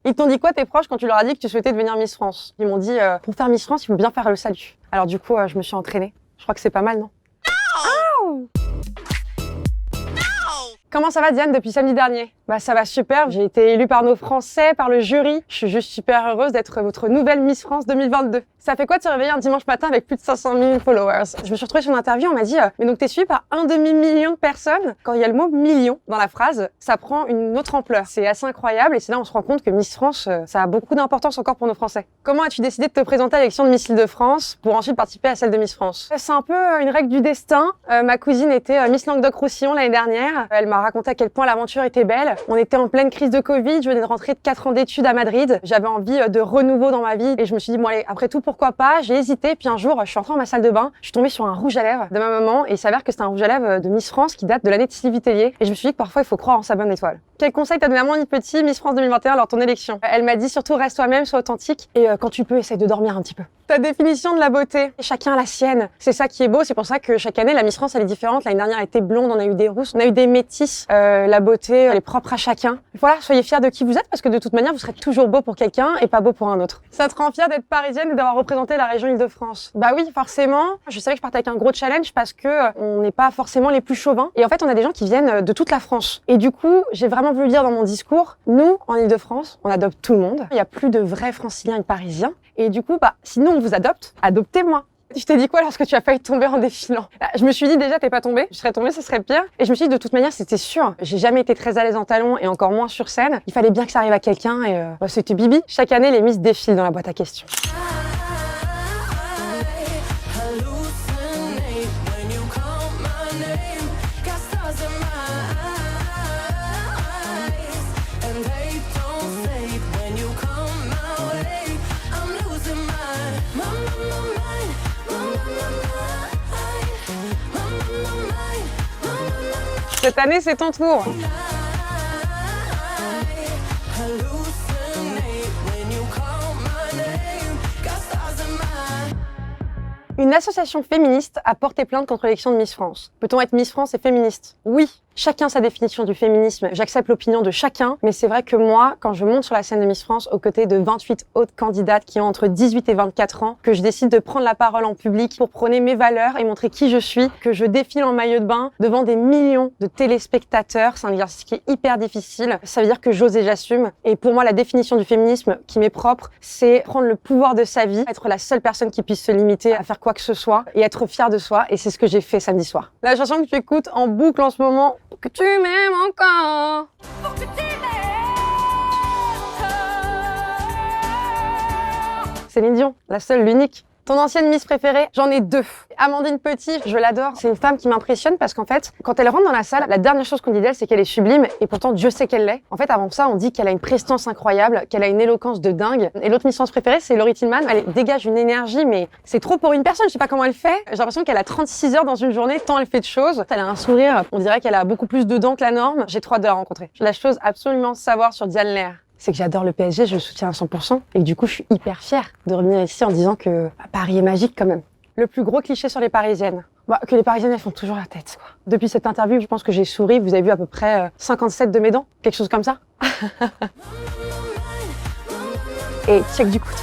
Ils t'ont dit quoi tes proches quand tu leur as dit que tu souhaitais devenir Miss France? Ils m'ont dit pour faire Miss France, il faut bien faire le salut. Alors du coup, je me suis entraînée. Je crois que c'est pas mal, non? Oh. Comment ça va Diane depuis samedi dernier? Bah ça va super, j'ai été élue par nos Français, par le jury. Je suis juste super heureuse d'être votre nouvelle Miss France 2022. Ça fait quoi de se réveiller un dimanche matin avec plus de 500 000 followers? Je me suis retrouvée sur une interview, on m'a dit mais donc t'es suivie par 1 demi-million de personnes? Quand il y a le mot million dans la phrase, ça prend une autre ampleur. C'est assez incroyable et c'est là on se rend compte que Miss France, ça a beaucoup d'importance encore pour nos Français. Comment as-tu décidé de te présenter à l'élection de Miss Île-de-France pour ensuite participer à celle de Miss France? C'est un peu une règle du destin. Ma cousine était Miss Languedoc-Roussillon l'année dernière. Elle m'a raconté à quel point l'aventure était belle. On était en pleine crise de Covid, je venais de rentrer de 4 ans d'études à Madrid. J'avais envie de renouveau dans ma vie et je me suis dit bon allez, après tout pourquoi pas. J'ai hésité puis un jour je suis entrée dans ma salle de bain, je suis tombée sur un rouge à lèvres de ma maman et il s'avère que c'est un rouge à lèvres de Miss France qui date de l'année de Sylvie Tellier et je me suis dit que parfois il faut croire en sa bonne étoile. Quel conseil t'as donné à mon petit Miss France 2021 lors de ton élection? Elle m'a dit surtout reste toi-même, sois authentique et quand tu peux essaye de dormir un petit peu. Ta définition de la beauté, chacun a la sienne. C'est ça qui est beau, c'est pour ça que chaque année la Miss France elle est différente. L'année dernière elle était blonde, on a eu des rousses, on a eu des métisses. La beauté elle est propre à chacun. Voilà, soyez fiers de qui vous êtes parce que de toute manière vous serez toujours beau pour quelqu'un et pas beau pour un autre. Ça te rend fière d'être parisienne et d'avoir représenté la région Île-de-France? Bah oui, forcément. Je savais que je partais avec un gros challenge parce que on n'est pas forcément les plus chauvins et en fait on a des gens qui viennent de toute la France. Et du coup, j'ai vraiment voulu dire dans mon discours, nous en Île-de-France, on adopte tout le monde. Il y a plus de vrais franciliens et parisiens et du coup, si nous on vous adopte, adoptez-moi. Tu t'es dit quoi lorsque tu as failli tomber en défilant? Je me suis dit déjà t'es pas tombée, je serais tombée, ce serait pire. Et je me suis dit de toute manière c'était sûr. J'ai jamais été très à l'aise en talons et encore moins sur scène. Il fallait bien que ça arrive à quelqu'un et c'était Bibi. Chaque année les Miss défilent dans la boîte à questions. Cette année, c'est ton tour. Une association féministe a porté plainte contre l'élection de Miss France. Peut-on être Miss France et féministe? Oui. Chacun sa définition du féminisme, j'accepte l'opinion de chacun, mais c'est vrai que moi, quand je monte sur la scène de Miss France, aux côtés de 28 autres candidates qui ont entre 18 et 24 ans, que je décide de prendre la parole en public pour prôner mes valeurs et montrer qui je suis, que je défile en maillot de bain devant des millions de téléspectateurs, c'est un exercice qui est hyper difficile, ça veut dire que j'ose et j'assume. Et pour moi, la définition du féminisme qui m'est propre, c'est prendre le pouvoir de sa vie, être la seule personne qui puisse se limiter à faire quoi que ce soit et être fière de soi, et c'est ce que j'ai fait samedi soir. La chanson que tu écoutes en boucle en ce moment, pour que tu m'aimes encore. Pour que tu m'aimes encore. Céline Dion, la seule, l'unique. Ton ancienne Miss préférée? J'en ai 2. Amandine Petit, je l'adore. C'est une femme qui m'impressionne parce qu'en fait, quand elle rentre dans la salle, la dernière chose qu'on dit d'elle, c'est qu'elle est sublime et pourtant Dieu sait qu'elle l'est. En fait, avant ça, on dit qu'elle a une prestance incroyable, qu'elle a une éloquence de dingue. Et l'autre Miss France préférée, c'est Laurie Tillman. Elle dégage une énergie, mais c'est trop pour une personne. Je sais pas comment elle fait. J'ai l'impression qu'elle a 36 heures dans une journée, tant elle fait de choses. Elle a un sourire, on dirait qu'elle a beaucoup plus de dents que la norme. J'ai trop hâte de la rencontrer. La chose absolument à savoir sur Diane Lair, c'est que j'adore le PSG, je le soutiens à 100% et que du coup je suis hyper fière de revenir ici en disant que Paris est magique quand même. Le plus gros cliché sur les Parisiennes, que les Parisiennes elles font toujours la tête quoi. Depuis cette interview, je pense que j'ai souri, vous avez vu à peu près 57 de mes dents, quelque chose comme ça. Et check du coude.